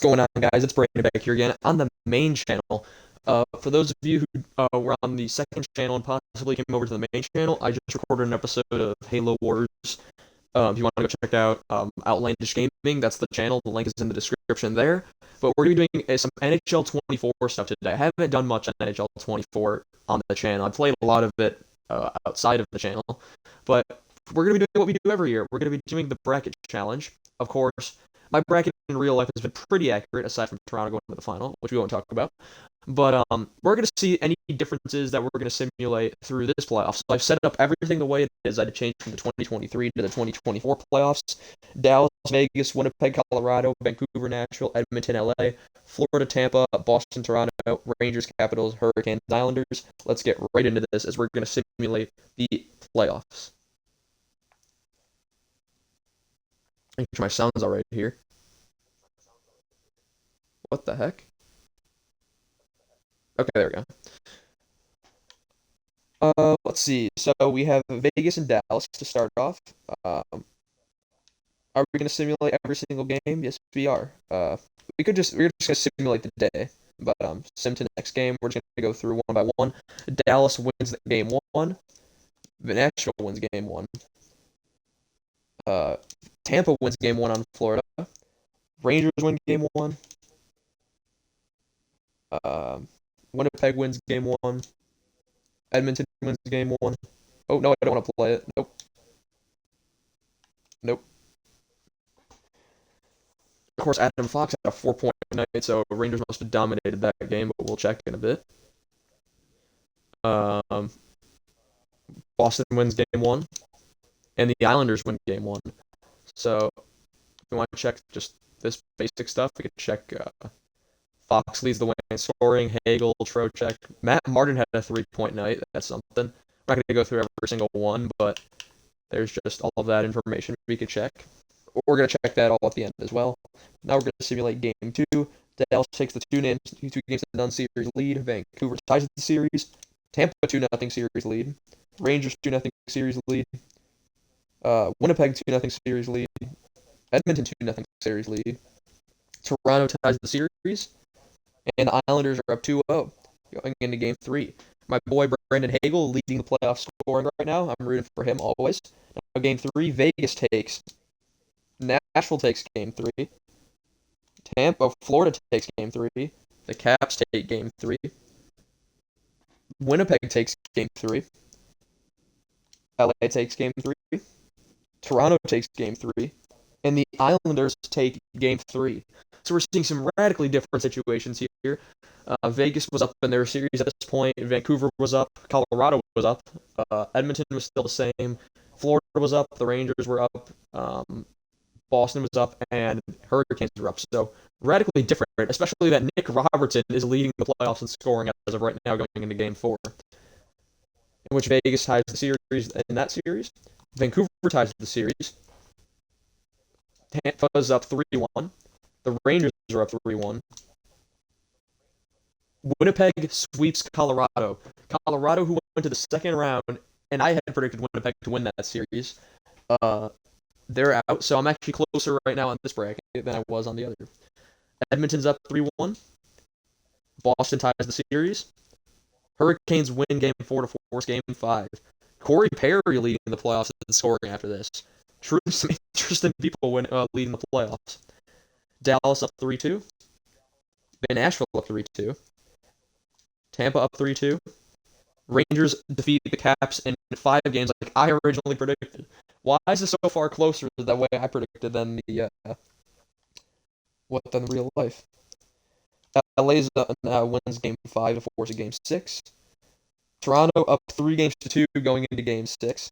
Going on, guys? It's Brandon back here again on the main channel. For those of you who were on the second channel and possibly came over to the main channel, I just recorded an episode of Halo Wars. If you want to go check out Outlandish Gaming, that's the channel. The link is in the description there. But we're going to be doing some NHL 24 stuff today. I haven't done much on NHL 24 on the channel. I played a lot of it outside of the channel. But we're going to be doing what we do every year. We're going to be doing the bracket challenge. Of course, my bracket in real life has been pretty accurate, aside from Toronto going to the final, which we won't talk about. But we're going to see any differences that we're going to simulate through this playoffs. So I've set up everything the way it is. I did change from the 2023 to the 2024 playoffs. Dallas, Vegas, Winnipeg, Colorado, Vancouver, Nashville, Edmonton, LA, Florida, Tampa, Boston, Toronto, Rangers, Capitals, Hurricanes, Islanders. Let's get right into this as we're going to simulate the playoffs. Make sure my sound's all right here. What the heck? Okay, there we go. Let's see. So we have Vegas and Dallas to start off. Are we going to simulate every single game? Yes, we are. We're just going to simulate the day, but sim to the next game. We're just going to go through one by one. Dallas wins game one. Nashville wins game one. Tampa wins game one on Florida. Rangers win game one. Winnipeg wins game one. Edmonton wins game one. Oh, no, I don't want to play it. Nope. Nope. Of course, Adam Fox had a 4-point night, so Rangers must have dominated that game, but we'll check in a bit. Boston wins game one, and the Islanders win game one. So, if you want to check just this basic stuff, we could check Fox leads the way in scoring, Hagel, Trocheck. Matt Martin had a 3-point night. That's something. I'm not going to go through every single one, but there's just all of that information we could check. We're going to check that all at the end as well. Now we're going to simulate game two. Dallas takes the two games to none series lead. Vancouver ties the series. Tampa 2-0 series lead. Rangers 2-0 series lead. Winnipeg 2-0 series lead. Edmonton 2-0 series lead. Toronto ties the series. And the Islanders are up 2-0 going into game three. My boy Brandon Hagel leading the playoff scoring right now. I'm rooting for him always. Now game three, Nashville takes game three. Florida takes game three. The Caps take game three. Winnipeg takes game three. LA takes game three. Toronto takes game three. And the Islanders take game three. So we're seeing some radically different situations here. Vegas was up in their series at this point. Vancouver was up. Colorado was up. Edmonton was still the same. Florida was up. The Rangers were up. Boston was up, and Hurricanes were up. So radically different, especially that Nick Robertson is leading the playoffs in scoring as of right now going into game four, in which Vegas ties the series in that series. Vancouver ties the series. Tampa's up 3-1. The Rangers are up 3-1. Winnipeg sweeps Colorado. Colorado, who went to the second round, and I had predicted Winnipeg to win that series. They're out, so I'm actually closer right now on this bracket than I was on the other. Edmonton's up 3-1. Boston ties the series. Hurricanes win game four to force game five. Corey Perry leading the playoffs in scoring after this. Truly some interesting people leading the playoffs. Dallas up 3-2. Nashville up 3-2. Tampa up 3-2. Rangers defeat the Caps in 5 games like I originally predicted. Why is this so far closer that way I predicted than than real life? LA wins game 5 to force a game 6. Toronto up 3-2 going into game 6.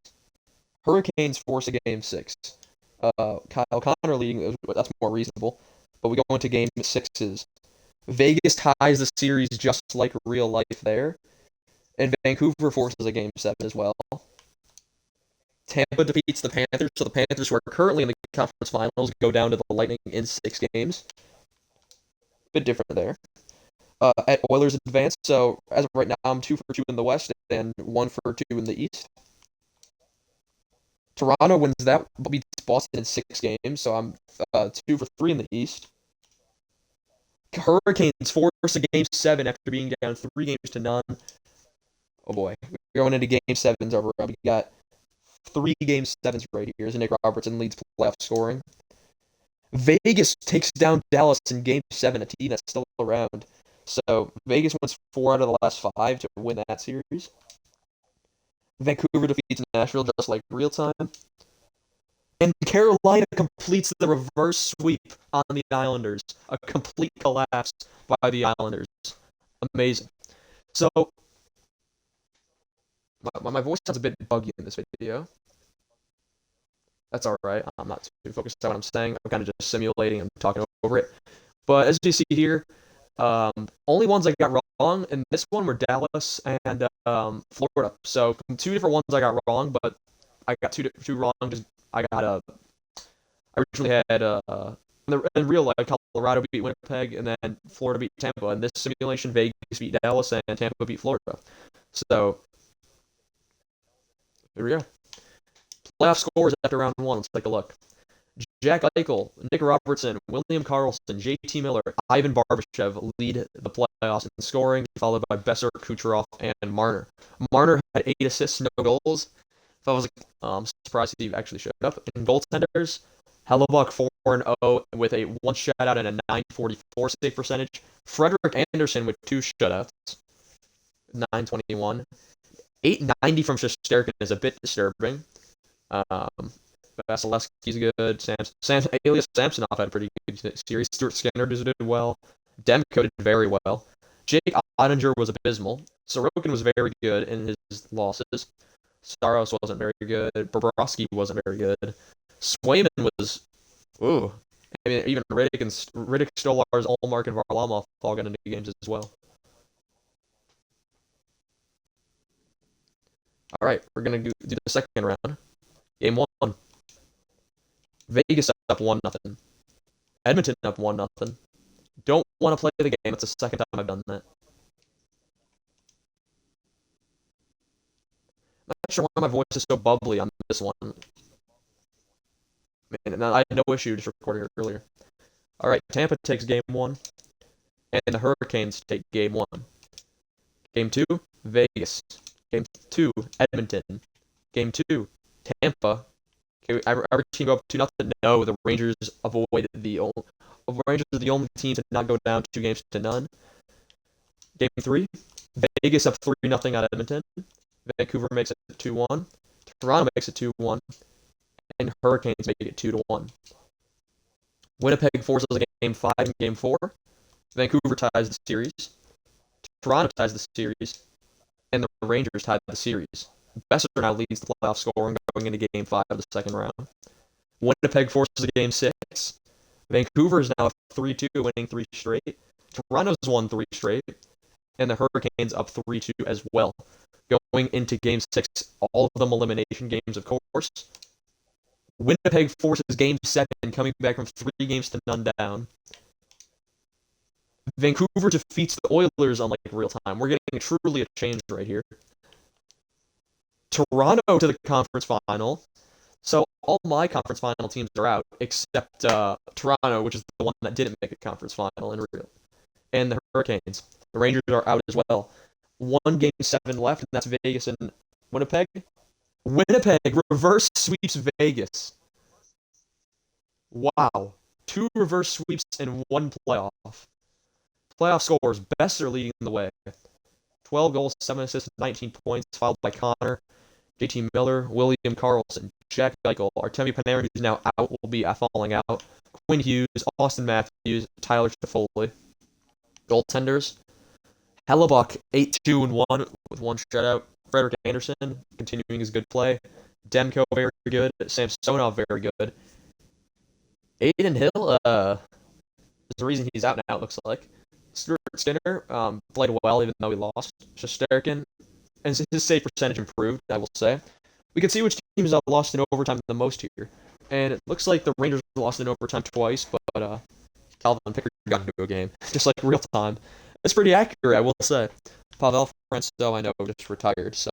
Hurricanes force a game 6. Kyle Connor leading, that's more reasonable. But we go into game 6s. Vegas ties the series just like real life there. And Vancouver forces a game 7 as well. Tampa defeats the Panthers, so the Panthers, who are currently in the conference finals, go down to the Lightning in 6 games. Bit different there. At Oilers advance, so as of right now, I'm 2 for 2 in the West and 1 for 2 in the East. Toronto wins that, beats Boston in 6 games, so I'm 2 for 3 in the East. Hurricanes force a game seven after being down 3 games to none. Oh boy, we're going into game sevens over. We got 3 game sevens right here as Nick Robertson leads playoff scoring. Vegas takes down Dallas in game seven, a team that's still around. So Vegas wins 4 out of the last 5 to win that series. Vancouver defeats Nashville just like real time. And Carolina completes the reverse sweep on the Islanders. A complete collapse by the Islanders. Amazing. So, my voice sounds a bit buggy in this video. That's all right. I'm not too focused on what I'm saying. I'm kind of just simulating and talking over it. But as you see here, only ones I got wrong in this one were Dallas and Florida. So 2 different ones I got wrong, but I got two wrong. Just I got I originally had in real life Colorado beat Winnipeg and then Florida beat Tampa. In this simulation, Vegas beat Dallas and Tampa beat Florida. So here we go. Playoff scores after round one. Let's take a look. Jack Eichel, Nick Robertson, William Karlsson, JT Miller, Ivan Barbashev lead the playoffs in scoring, followed by Besser, Kucherov, and Marner. Marner had 8 assists, no goals. So I was surprised he actually showed up. In goaltenders, Hellebuck 4-0 with a 1 shutout and a 944 save percentage. Frederick Anderson with 2 shutouts, 921. 890 from Shesterkin is a bit disturbing. Vasilevsky's good. Elias Samsonov had a pretty good series. Stuart Skinner did well. Demko did very well. Jake Ottinger was abysmal. Sorokin was very good in his losses. Saros wasn't very good. Bobrovsky wasn't very good. Swayman was, ooh. I mean, even Riddick, Stolarz, Olmark, and Varlamov all got into games as well. All right, we're gonna do the second round. Game one. Vegas up 1-0. Edmonton up 1-0. Don't want to play the game. It's the second time I've done that. I'm not sure why my voice is so bubbly on this one. Man, I had no issue just recording it earlier. All right, Tampa takes game one, and the Hurricanes take game one. Game two, Vegas. Game two, Edmonton. Game two, Tampa. Okay, every team go up 2-0. No, the Rangers avoided the Rangers are the only team to not go down 2 games to none. Game three, Vegas up 3-0 at Edmonton. Vancouver makes it 2-1. Toronto makes it 2-1. And Hurricanes make it 2-1. Winnipeg forces a game 5 and game 4. Vancouver ties the series. Toronto ties the series. And the Rangers tied the series. Besser now leads the playoff scoring going into game 5 of the second round. Winnipeg forces a game 6. Vancouver is now up 3-2, winning 3 straight. Toronto's won 3 straight. And the Hurricanes up 3-2 as well. Going into game 6, all of them elimination games, of course. Winnipeg forces game 7, coming back from 3 games to none down. Vancouver defeats the Oilers on real time. We're getting truly a change right here. Toronto to the conference final. So all my conference final teams are out, except Toronto, which is the one that didn't make a conference final in real. And the Hurricanes. The Rangers are out as well. 1 game 7 left, and that's Vegas and Winnipeg. Winnipeg reverse sweeps Vegas. Wow. 2 reverse sweeps and 1 playoff. Playoff scores, Besser leading the way. 12 goals, 7 assists, 19 points, followed by Connor, JT Miller, William Karlsson, Jack Eichel, Artemi Panarin, who's now out, will be falling out, Quinn Hughes, Austin Matthews, Tyler Toffoli. Goaltenders, Hellebuck, 8-2-1 with 1 shutout. Frederick Anderson, continuing his good play. Demko, very good. Samsonov, very good. Aiden Hill, there's a reason he's out now, it looks like. Stuart Skinner played well, even though he lost. Shesterkin, and his save percentage improved, I will say. We can see which teams have lost in overtime the most here. And it looks like the Rangers lost in overtime twice, but Calvin Pickard got into a game, just like real time. That's pretty accurate, I will say. Pavel Francouz, I know, just retired, so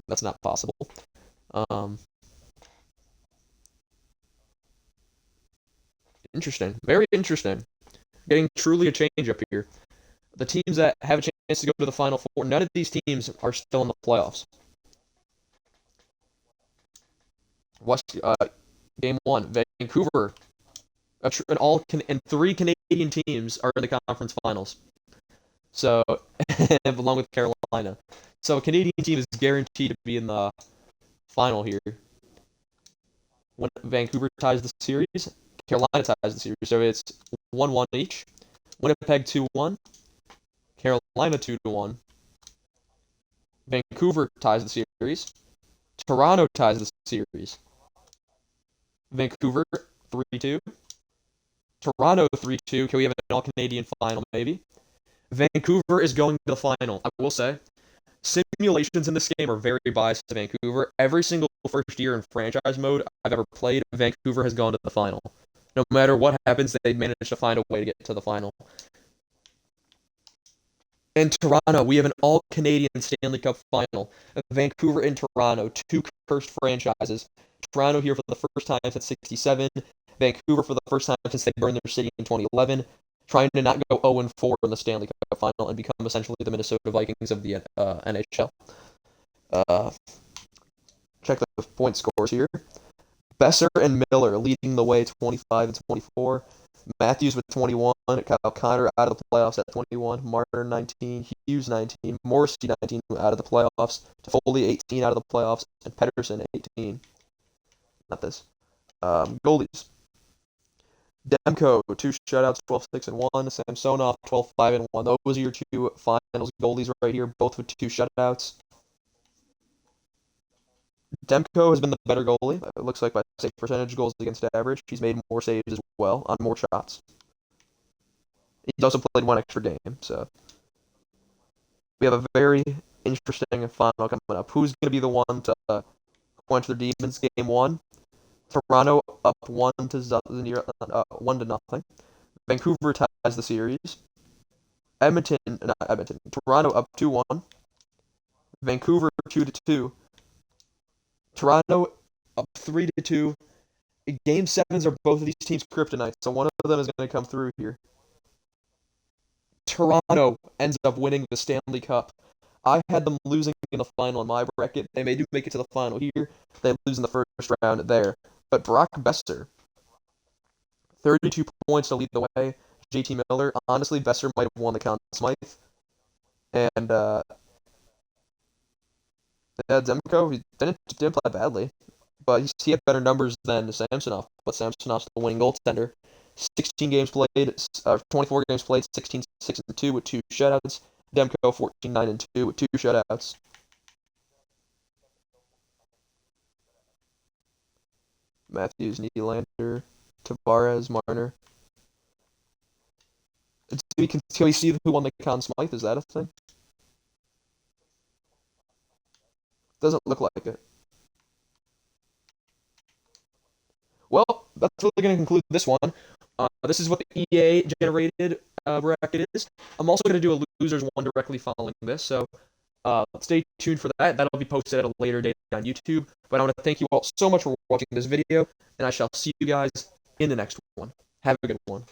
that's not possible. Interesting. Very interesting. getting truly a change up here. The teams that have a chance to go to the Final Four, none of these teams are still in the playoffs. West, game one, Vancouver, an all and three Canadian teams are in the conference finals. So, along with Carolina, so a Canadian team is guaranteed to be in the final here. When Vancouver ties the series, Carolina ties the series, so it's 1-1 each. Winnipeg 2-1, Carolina 2-1. Vancouver ties the series. Toronto ties the series. Vancouver 3-2. Toronto 3-2. Can we have an all-Canadian final, maybe? Vancouver is going to the final. I will say, simulations in this game are very biased to Vancouver. Every single first year in franchise mode I've ever played, Vancouver has gone to the final. No matter what happens, they manage to find a way to get to the final. And Toronto, we have an all-Canadian Stanley Cup final. Vancouver and Toronto, two cursed franchises. Toronto here for the first time since '67. Vancouver for the first time since they burned their city in 2011. Trying to not go 0-4 in the Stanley Cup final and become essentially the Minnesota Vikings of the NHL. Check the point scores here. Besser and Miller leading the way 25 and 24. Matthews with 21, Kyle Connor out of the playoffs at 21, Marner 19, Hughes 19, Morrissey 19 out of the playoffs, Toffoli 18 out of the playoffs, and Pedersen 18. Not this. Goalies. Demko, 2 shutouts, 12-6 and 1. Samsonov, 12-5 and 1. Those are your two finals goalies right here, both with 2 shutouts. Demko has been the better goalie. It looks like by save percentage, goals against average. He's made more saves as well on more shots. He's also played 1 extra game, so we have a very interesting final coming up. Who's going to be the one to quench their demons? Game 1, Toronto up 1-0. Vancouver ties the series. Toronto up 2-1. Vancouver 2-2. Toronto up 3-2. Game 7s are both of these teams' kryptonite, so one of them is going to come through here. Toronto ends up winning the Stanley Cup. I had them losing in the final in my bracket. They may do make it to the final here. They lose in the first round there. But Brock Besser, 32 points to lead the way. JT Miller, honestly, Besser might have won the Conn Smythe. And Demko, he didn't play badly, but he had better numbers than Samsonov. But Samsonov's the winning goaltender. 16 games played, 24 games played, 16-6 and 2 with 2 shutouts. Demko 14-9 and 2 with 2 shutouts. Matthews, Nylander, Tavares, Marner. Can we see who won the Conn Smythe? Is that a thing? Doesn't look like it. Well, that's really going to conclude this one. This is what the EA generated bracket is. I'm also going to do a losers one directly following this, so stay tuned for that. That'll be posted at a later date on YouTube. But I want to thank you all so much for watching this video, and I shall see you guys in the next one. Have a good one.